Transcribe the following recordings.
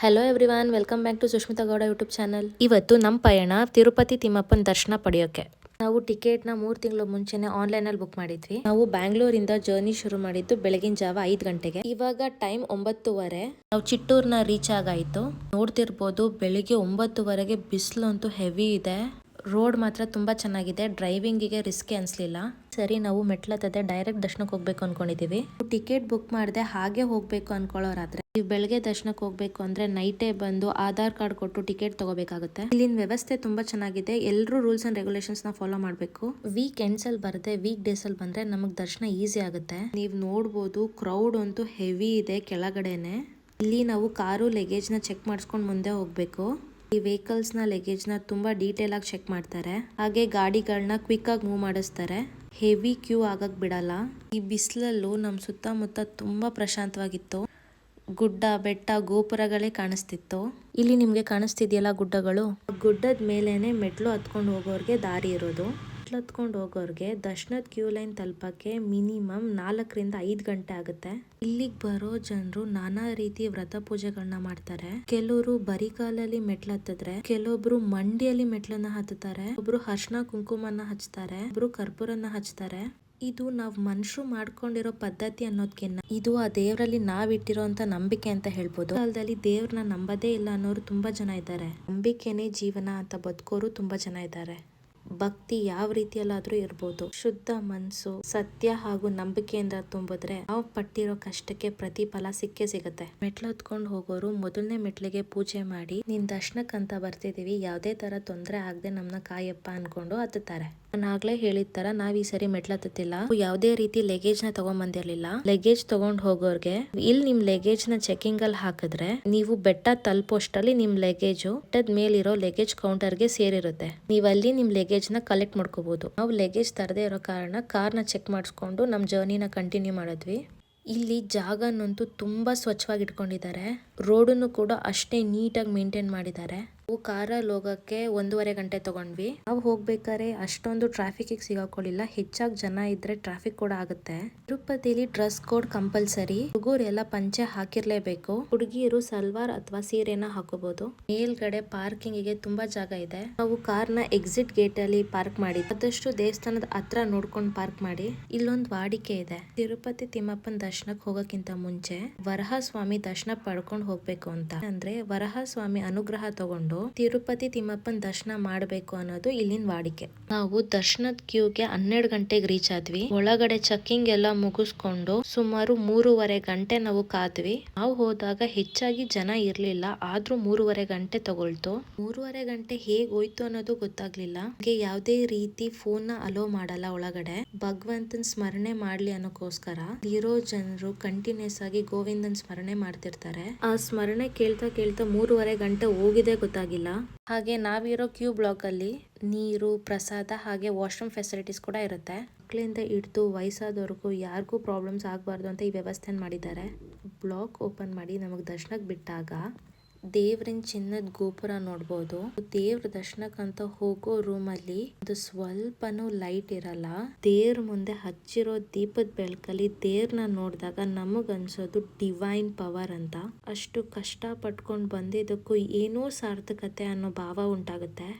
Hello everyone, welcome back to Sushmita Gowda YouTube channel. ಇವತ್ತು ನಮ್ಮ ಪಯಣ ತಿರುಪತಿ ತಿಮ್ಮಪ್ಪನ ದರ್ಶನ ಪಡೆಯೋಕೆ. ನಾವು ಟಿಕೆಟ್ನ 3 ತಿಂಗಳು ಮುಂಚೆನೆ ಆನ್ಲೈನಲ್ಲಿ ಬುಕ್ ಮಾಡಿದ್ವಿ. ನಾವು ಬ್ಯಾಂಗ್ಳೂರಿಂದ ಜರ್ನಿ ಶುರು ಮಾಡಿದ್ದು ಬೆಳಗಿನ ಜಾವ 5 ಗಂಟೆಗೆ. ಇವಾಗ ಟೈಮ್ 9:30. ನಾವು ಚಿಟ್ಟೂರ್ನ ರೀಚ್ ಆಗಾಯ್ತು. ನೋಡ್ತಿರ್ಬೋದು, ಬೆಳಿಗ್ಗೆ 9:30ಗೆ ಬಿಸಿಲು ಅಂತೂ ಹೆವಿ ಇದೆ. ರೋಡ್ ಮಾತ್ರ ತುಂಬಾ ಚೆನ್ನಾಗಿದೆ. ಡ್ರೈವಿಂಗಿಗೆ ರಿಸ್ಕಿ ಅನ್ಸ್ಲಿಲ್ಲ. ಸರಿ, ನಾವು ಮೆಟ್ಲತ್ತದೆ ಡೈರೆಕ್ಟ್ ದರ್ಶನಕ್ಕೆ ಹೋಗ್ಬೇಕು ಅನ್ಕೊಂಡಿದೀವಿ. ಟಿಕೆಟ್ ಬುಕ್ ಮಾಡದೆ ಹಾಗೆ ಹೋಗ್ಬೇಕು ಅನ್ಕೊಳ್ಳೋರಾದ್ರೆ, ನೀವು ಬೆಳಗ್ಗೆ ದರ್ಶನಕ್ಕೆ ಹೋಗ್ಬೇಕು ಅಂದ್ರೆ ನೈಟೇ ಬಂದು ಆಧಾರ್ ಕಾರ್ಡ್ ಕೊಟ್ಟು ಟಿಕೆಟ್ ತಗೋಬೇಕಾಗುತ್ತೆ. ಇಲ್ಲಿನ ವ್ಯವಸ್ಥೆ ತುಂಬಾ ಚೆನ್ನಾಗಿದೆ. ಎಲ್ಲರೂ ರೂಲ್ಸ್ ಅಂಡ್ ರೆಗ್ಯುಲೇಷನ್ಸ್ ನ ಫಾಲೋ ಮಾಡಬೇಕು. ವೀಕ್ ಎಂಡ್ಸ್ ಅಲ್ಲಿ ಬರದೆ ವೀಕ್ ಡೇಸ್ ಅಲ್ಲಿ ಬಂದ್ರೆ ನಮಗ್ ದರ್ಶನ ಈಸಿ ಆಗುತ್ತೆ. ನೀವು ನೋಡ್ಬೋದು, ಕ್ರೌಡ್ ಅಂತೂ ಹೆವಿ ಇದೆ ಕೆಳಗಡೆನೆ. ಇಲ್ಲಿ ನಾವು ಕಾರು ಲಗೇಜ್ ನ ಚೆಕ್ ಮಾಡಿಸ್ಕೊಂಡು ಮುಂದೆ ಹೋಗ್ಬೇಕು. ಈ ವೆಹಿಕಲ್ಸ್ ನ ಲಗೇಜ್ ನ ತುಂಬಾ ಡೀಟೇಲ್ ಆಗಿ ಚೆಕ್ ಮಾಡ್ತಾರೆ. ಹಾಗೆ ಗಾಡಿಗಳನ್ನ ಕ್ವಿಕ್ ಆಗಿ ಮೂವ್ ಮಾಡಿಸ್ತಾರೆ. ಹೆವಿ ಕ್ಯೂ ಆಗಕ್ ಬಿಡಲ್ಲ. ಈ ಬಿಸಿಲಲ್ಲೂ ನಮ್ ಸುತ್ತಮುತ್ತ ತುಂಬಾ ಪ್ರಶಾಂತವಾಗಿತ್ತು. ಗುಡ್ಡ, ಬೆಟ್ಟ, ಗೋಪುರಗಳೇ ಕಾಣಿಸ್ತಿತ್ತು. ಇಲ್ಲಿ ನಿಮ್ಗೆ ಕಾಣಿಸ್ತಿದೆಯಲ್ಲ ಗುಡ್ಡಗಳು, ಗುಡ್ಡದ ಮೇಲೇನೆ ಮೆಟ್ಲು ಹತ್ಕೊಂಡು ಹೋಗೋರ್ಗೆ ದಾರಿ ಇರೋದು. ಮೆಟ್ಲು ಹತ್ಕೊಂಡು ಹೋಗೋರ್ಗೆ ದರ್ಶನದ ಕ್ಯೂ ಲೈನ್ ತಲುಪಕ್ಕೆ ಮಿನಿಮಮ್ 4ರಿಂದ 5 ಗಂಟೆ ಆಗುತ್ತೆ. ಇಲ್ಲಿಗೆ ಬರೋ ಜನರು ನಾನಾ ರೀತಿ ವ್ರತ ಪೂಜೆಗಳನ್ನ ಮಾಡ್ತಾರೆ. ಕೆಲವರು ಬರಿಗಾಲಲ್ಲಿ ಮೆಟ್ಲು ಹತ್ತಿದ್ರೆ, ಕೆಲವೊಬ್ರು ಮಂಡಿಯಲ್ಲಿ ಮೆಟ್ಲನ್ನ ಹತ್ತುತ್ತಾರೆ, ಒಬ್ರು ಅರ್ಶಿನ ಕುಂಕುಮನ ಹಚ್ತಾರೆ, ಒಬ್ರು ಕರ್ಪೂರನ ಹಚ್ತಾರೆ. ಇದು ನಾವ್ ಮನುಷ್ಯರು ಮಾಡ್ಕೊಂಡಿರೋ ಪದ್ಧತಿ ಅನ್ನೋದ್ಕಿನ್ನ ಇದು ಆ ದೇವರಲ್ಲಿ ನಾವ್ ಇಟ್ಟಿರೋಂತ ನಂಬಿಕೆ ಅಂತ ಹೇಳ್ಬೋದು. ಕಾಲದಲ್ಲಿ ದೇವ್ರನ್ನ ನಂಬದೇ ಇಲ್ಲ ಅನ್ನೋರು ತುಂಬಾ ಜನ ಇದ್ದಾರೆ. ನಂಬಿಕೆನೇ ಜೀವನ ಅಂತ ಬದುಕೋರು ತುಂಬಾ ಜನ ಇದ್ದಾರೆ. ಭಕ್ತಿ ಯಾವ ರೀತಿಯಲ್ಲಾದ್ರೂ ಇರ್ಬೋದು. ಶುದ್ಧ ಮನ್ಸು, ಸತ್ಯ ಹಾಗೂ ನಂಬಿಕೆಯಿಂದ ತುಂಬಿದ್ರೆ ನಾವು ಪಟ್ಟಿರೋ ಕಷ್ಟಕ್ಕೆ ಪ್ರತಿಫಲ ಸಿಕ್ಕೇ ಸಿಗುತ್ತೆ. ಮೆಟ್ಲು ಹತ್ಕೊಂಡು ಹೋಗೋರು ಮೊದಲನೇ ಮೆಟ್ಲಿಗೆ ಪೂಜೆ ಮಾಡಿ, ನಿನ್ ದರ್ಶನಕ್ಕಂತ ಬರ್ತಿದೀವಿ, ಯಾವ್ದೇ ತರ ತೊಂದರೆ ಆಗದೆ ನಮ್ನ ಕಾಯಪ್ಪ ಅನ್ಕೊಂಡು ಹತ್ತುತ್ತಾರೆ. ನಾನು ಆಗ್ಲೇ ಹೇಳಿದ ತರ ನಾವ್ ಈ ಸರಿ ಮೆಟ್ಲು ಹತ್ತುತ್ತಿಲ್ಲ. ಯಾವುದೇ ರೀತಿ ಲಗೇಜ್ ನ ತಗೊಂಡ್ ಬಂದಿರ್ಲಿಲ್ಲ. ಲಗೇಜ್ ತಗೊಂಡ್ ಹೋಗೋರ್ಗೆ ಇಲ್ಲಿ ನಿಮ್ ಲಗೇಜ್ ನ ಚೆಕಿಂಗ್ ಅಲ್ಲಿ ಹಾಕಿದ್ರೆ ನೀವು ಬೆಟ್ಟ ತಲುಪೋಷ್ಟರಲ್ಲಿ ನಿಮ್ ಲಗೇಜ್ ಬೆಟ್ಟದ ಮೇಲಿರೋ ಲಗೇಜ್ ಕೌಂಟರ್ ಗೆ ಸೇರಿರುತ್ತೆ. ನೀವ್ ಅಲ್ಲಿ ನಿಮ್ ಲಗೇಜ್ ನ ಕಲೆಕ್ಟ್ ಮಾಡ್ಕೋಬಹುದು. ನಾವು ಲಗೇಜ್ ತರದೇ ಇರೋ ಕಾರಣ ಕಾರ್ ನ ಚೆಕ್ ಮಾಡಿಸ್ಕೊಂಡು ನಮ್ ಜರ್ನಿನ ಕಂಟಿನ್ಯೂ ಮಾಡಿದ್ವಿ. ಇಲ್ಲಿ ಜಾಗನಂತೂ ತುಂಬಾ ಸ್ವಚ್ಛವಾಗಿ ಇಟ್ಕೊಂಡಿದ್ದಾರೆ. ರೋಡನ್ನು ಕೂಡ ಅಷ್ಟೇ ನೀಟಾಗಿ ಮೇಂಟೈನ್ ಮಾಡಿದ್ದಾರೆ. ನಾವು ಕಾರಲ್ಲಿ ಹೋಗಕ್ಕೆ 1.5 ಗಂಟೆ ತಗೊಂಡ್ವಿ. ನಾವು ಹೋಗ್ಬೇಕಾದ್ರೆ ಅಷ್ಟೊಂದು ಟ್ರಾಫಿಕ್ ಸಿಗಾಕೊಳ್ಳಿಲ್ಲ. ಹೆಚ್ಚಾಗಿ ಜನ ಇದ್ರೆ ಟ್ರಾಫಿಕ್ ಕೂಡ ಆಗುತ್ತೆ. ತಿರುಪತಿಲಿ ಡ್ರೆಸ್ ಕೋಡ್ ಕಂಪಲ್ಸರಿ. ಹುಡುಗರು ಎಲ್ಲ ಪಂಚೆ ಹಾಕಿರ್ಲೇಬೇಕು. ಹುಡುಗಿಯರು ಸಲ್ವಾರ್ ಅಥವಾ ಸೀರೆನ ಹಾಕೋಬಹುದು. ಮೇಲ್ಗಡೆ ಪಾರ್ಕಿಂಗ್ ಗೆ ತುಂಬಾ ಜಾಗ ಇದೆ. ನಾವು ಕಾರ್ನ ಎಕ್ಸಿಟ್ ಗೇಟ್ ಅಲ್ಲಿ ಪಾರ್ಕ್ ಮಾಡಿ, ಆದಷ್ಟು ದೇವಸ್ಥಾನದ ಹತ್ರ ನೋಡ್ಕೊಂಡು ಪಾರ್ಕ್ ಮಾಡಿ. ಇಲ್ಲೊಂದು ವಾಡಿಕೆ ಇದೆ. ತಿರುಪತಿ ತಿಮ್ಮಪ್ಪನ ದರ್ಶನಕ್ಕೆ ಹೋಗಕ್ಕಿಂತ ಮುಂಚೆ ವರಹ ಸ್ವಾಮಿ ದರ್ಶನ ಪಡ್ಕೊಂಡು ಹೋಗ್ಬೇಕು ಅಂತ. ಅಂದ್ರೆ ವರಹ ಸ್ವಾಮಿ ಅನುಗ್ರಹ ತಗೊಂಡು ತಿರುಪತಿ ತಿಮ್ಮಪ್ಪನ ದರ್ಶನ ಮಾಡಬೇಕು ಅನ್ನೋದು ಇಲ್ಲಿನ ವಾಡಿಕೆ. ನಾವು ದರ್ಶನದ ಕ್ಯೂಗೆ 12 ಗಂಟೆಗೆ ರೀಚ್ ಆದ್ವಿ. ಒಳಗಡೆ ಚೆಕಿಂಗ್ ಎಲ್ಲ ಮುಗಿಸ್ಕೊಂಡು ಸುಮಾರು 3.5 ಗಂಟೆ ನಾವು ಕಾದ್ವಿ. ನಾವು ಹೋದಾಗ ಹೆಚ್ಚಾಗಿ ಜನ ಇರ್ಲಿಲ್ಲ, ಆದ್ರೂ 3.5 ಗಂಟೆ ತಗೊಳ್ತು. 3.5 ಗಂಟೆ ಹೇಗ್ ಹೋಯ್ತು ಅನ್ನೋದು ಗೊತ್ತಾಗ್ಲಿಲ್ಲ. ಯಾವುದೇ ರೀತಿ ಫೋನ್ ನ ಅಲೋ ಮಾಡಲ್ಲ ಒಳಗಡೆ. ಭಗವಂತನ ಸ್ಮರಣೆ ಮಾಡ್ಲಿ ಅನ್ನೋಕೋಸ್ಕರ ಇರೋ ಜನರು ಕಂಟಿನ್ಯೂಸ್ ಆಗಿ ಗೋವಿಂದನ್ ಸ್ಮರಣೆ ಮಾಡ್ತಿರ್ತಾರೆ. ಆ ಸ್ಮರಣೆ ಕೇಳ್ತಾ ಕೇಳ್ತಾ 3.5 ಗಂಟೆ ಹೋಗಿದೆ ಗೊತ್ತಾಗಿಲ್ಲ. ಹಾಗೆ ನಾವಿರೋ ಕ್ಯೂ ಬ್ಲಾಕ್ ಅಲ್ಲಿ ನೀರು, ಪ್ರಸಾದ ಹಾಗೆ ವಾಶ್ರೂಮ್ ಫೆಸಿಲಿಟೀಸ್ ಕೂಡ ಇರುತ್ತೆ. ಮಕ್ಕಳಿಂದ ಹಿಡಿದು ವಯಸ್ಸಾದವ್ರಿಗೂ ಯಾರಿಗೂ ಪ್ರಾಬ್ಲಮ್ಸ್ ಆಗಬಾರ್ದು ಅಂತ ಈ ವ್ಯವಸ್ಥೆ ಮಾಡಿದ್ದಾರೆ. ಬ್ಲಾಕ್ ಓಪನ್ ಮಾಡಿ ನಮಗ್ ದರ್ಶನಕ್ಕೆ ಬಿಟ್ಟಾಗ ದೇವ್ರಿನ ಚಿನ್ನದ ಗೋಪುರ ನೋಡ್ಬೋದು. ದೇವ್ರ ದರ್ಶನಕ್ಕಂತ ಹೋಗೋ ರೂಮ್ ಅಲ್ಲಿ ಒಂದು ಸ್ವಲ್ಪನೂ ಲೈಟ್ ಇರಲ್ಲ. ದೇವ್ರ ಮುಂದೆ ಹಚ್ಚಿರೋ ದೀಪದ ಬೆಳಕಲ್ಲಿ ದೇವ್ರನ್ನ ನೋಡಿದಾಗ ನಮಗ್ ಅನ್ಸೋದು ಡಿವೈನ್ ಪವರ್ ಅಂತ. ಅಷ್ಟು ಕಷ್ಟ ಪಟ್ಕೊಂಡ್ ಬಂದಿದ್ದಕ್ಕೂ ಏನೋ ಸಾರ್ಥಕತೆ ಅನ್ನೋ ಭಾವ ಉಂಟಾಗುತ್ತೆ.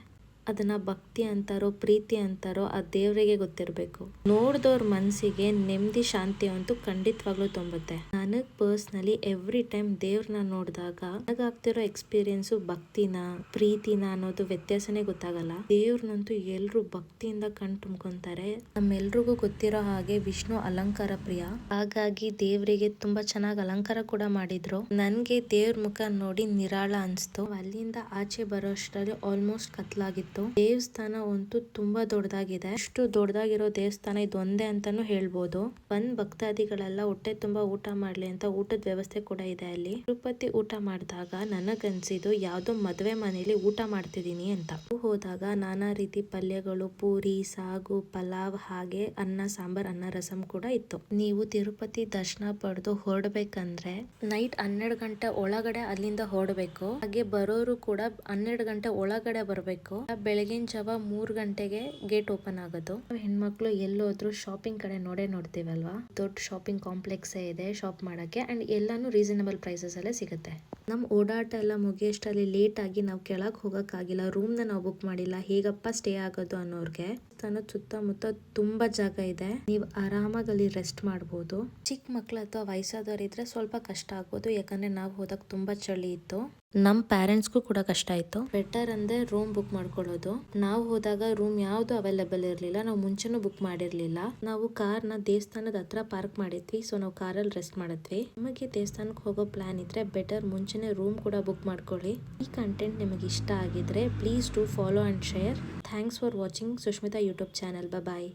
ಅದನ್ನ ಭಕ್ತಿ ಅಂತಾರೋ ಪ್ರೀತಿ ಅಂತಾರೋ ಆ ದೇವರಿಗೆ ಗೊತ್ತಿರ್ಬೇಕು. ನೋಡ್ದವ್ರ ಮನ್ಸಿಗೆ ನೆಮ್ಮದಿ, ಶಾಂತಿ ಅಂತೂ ಖಂಡಿತವಾಗ್ಲೂ ತುಂಬುತ್ತೆ. ನನಗ್ ಪರ್ಸನಲಿ ಎವ್ರಿ ಟೈಮ್ ದೇವ್ರನ್ನ ನೋಡಿದಾಗ ನನಗಾಗ್ತಿರೋ ಎಕ್ಸ್ಪೀರಿಯನ್ಸ್ ಭಕ್ತಿನ ಪ್ರೀತಿನ ಅನ್ನೋದು ವ್ಯತ್ಯಾಸನೇ ಗೊತ್ತಾಗಲ್ಲ. ದೇವ್ರನ್ನಂತೂ ಎಲ್ರು ಭಕ್ತಿಯಿಂದ ಕಣ್ ತುಂಬ್ಕೊಂತಾರೆ. ನಮ್ಮೆಲ್ರಿಗೂ ಗೊತ್ತಿರೋ ಹಾಗೆ ವಿಷ್ಣು ಅಲಂಕಾರ ಪ್ರಿಯ. ಹಾಗಾಗಿ ದೇವ್ರಿಗೆ ತುಂಬಾ ಚೆನ್ನಾಗಿ ಅಲಂಕಾರ ಕೂಡ ಮಾಡಿದ್ರು. ನನ್ಗೆ ದೇವ್ರ ಮುಖ ನೋಡಿ ನಿರಾಳ ಅನ್ಸ್ತು. ಅಲ್ಲಿಂದ ಆಚೆ ಬರೋಷ್ಟರಲ್ಲಿ ಆಲ್ಮೋಸ್ಟ್ ಕತ್ಲಾಗಿತ್ತು. ದೇವಸ್ಥಾನ ಅಂತೂ ತುಂಬಾ ದೊಡ್ಡದಾಗಿದೆ. ಅಷ್ಟು ದೊಡ್ಡದಾಗಿರೋ ದೇವಸ್ಥಾನ ಇದೊಂದೇ ಅಂತಾನು ಹೇಳ್ಬೋದು. ಭಕ್ತಾದಿಗಳೆಲ್ಲ ಹೊಟ್ಟೆ ತುಂಬಾ ಊಟ ಮಾಡ್ಲಿ ಅಂತ ಊಟದ ವ್ಯವಸ್ಥೆ ಕೂಡ ಇದೆ ಅಲ್ಲಿ. ತಿರುಪತಿ ಊಟ ಮಾಡಿದಾಗ ನನಗನ್ಸಿದ್ದು ಯಾವ್ದೋ ಮದ್ವೆ ಮನೇಲಿ ಊಟ ಮಾಡ್ತಿದೀನಿ ಅಂತ. ಹೋದಾಗ ನಾನಾ ರೀತಿ ಪಲ್ಯಗಳು, ಪೂರಿ, ಸಾಗು, ಪಲಾವ್ ಹಾಗೆ ಅನ್ನ ಸಾಂಬಾರ್, ಅನ್ನ ರಸಂ ಕೂಡ ಇತ್ತು. ನೀವು ತಿರುಪತಿ ದರ್ಶನ ಪಡೆದು ಹೊರಡ್ಬೇಕಂದ್ರೆ ನೈಟ್ 12 ಗಂಟೆ ಒಳಗಡೆ ಅಲ್ಲಿಂದ ಹೊರಡ್ಬೇಕು. ಹಾಗೆ ಬರೋರು ಕೂಡ 12 ಗಂಟೆ ಒಳಗಡೆ ಬರ್ಬೇಕು. ಬೆಳಗಿನ ಜಾವ 3 ಗಂಟೆಗೆ ಗೇಟ್ ಓಪನ್ ಆಗೋದು. ಹೆಣ್ಮಕ್ಳು ಎಲ್ಲೋದ್ರು ಶಾಪಿಂಗ್ ಕಡೆ ನೋಡ್ತೀವಲ್ವಾ, ದೊಡ್ಡ ಶಾಪಿಂಗ್ ಕಾಂಪ್ಲೆಕ್ಸ್ ಇದೆ ಶಾಪ್ ಮಾಡಕ್ಕೆ ಅಂಡ್ ಎಲ್ಲಾನು ರೀಸನಬಲ್ ಪ್ರೈಸಸ್ ಅಲ್ಲೇ ಸಿಗುತ್ತೆ. ನಮ್ ಓಡಾಟ ಎಲ್ಲ ಮುಗಿಯಷ್ಟರಲ್ಲಿ ಲೇಟ್ ಆಗಿ ನಾವು ಕೆಳಗ್ ಹೋಗಕ್ಕಾಗಿಲ್ಲ, ರೂಮ್ ನ ನಾವು ಬುಕ್ ಮಾಡಿಲ್ಲ, ಹೇಗಪ್ಪ ಸ್ಟೇ ಆಗೋದು ಅನ್ನೋರ್ಗೆ ದೇವಸ್ಥಾನದ ಸುತ್ತಮುತ್ತ ತುಂಬಾ ಜಾಗ ಇದೆ, ನೀವು ಆರಾಮಾಗಿ ಅಲ್ಲಿ ರೆಸ್ಟ್ ಮಾಡಬಹುದು. ಚಿಕ್ಕ ಮಕ್ಳು ಅಥವಾ ವಯಸ್ಸಾದವ್ರು ಇದ್ರೆ ಸ್ವಲ್ಪ ಕಷ್ಟ ಆಗ್ಬೋದು, ಯಾಕಂದ್ರೆ ನಾವು ಹೋದಾಗ ತುಂಬಾ ಚಳಿ ಇತ್ತು. ನಮ್ ಪೇರೆಂಟ್ಸ್ಗೂ ಕೂಡ ಕಷ್ಟ ಆಯ್ತು. ಬೆಟರ್ ಅಂದ್ರೆ ರೂಮ್ ಬುಕ್ ಮಾಡ್ಕೊಳ್ಳೋದು. ನಾವು ಹೋದಾಗ ರೂಮ್ ಯಾವ್ದು ಅವೈಲೇಬಲ್ ಇರ್ಲಿಲ್ಲ, ನಾವು ಮುಂಚೆನೂ ಬುಕ್ ಮಾಡಿರ್ಲಿಲ್ಲ. ನಾವು ಕಾರ್ನ ದೇವಸ್ಥಾನದ ಹತ್ರ ಪಾರ್ಕ್ ಮಾಡಿದ್ವಿ, ಸೊ ನಾವು ಕಾರಲ್ಲಿ ರೆಸ್ಟ್ ಮಾಡಿದ್ವಿ. ನಿಮಗೆ ದೇವಸ್ಥಾನಕ್ಕೆ ಹೋಗೋ ಪ್ಲಾನ್ ಇದ್ರೆ ಬೆಟರ್ ಮುಂಚೆನೆ ರೂಮ್ ಕೂಡ ಬುಕ್ ಮಾಡ್ಕೊಳ್ಳಿ. ಈ ಕಂಟೆಂಟ್ ನಿಮಗೆ ಇಷ್ಟ ಆಗಿದ್ರೆ please do follow and share. Thanks for watching Sushmita YouTube channel. Bye.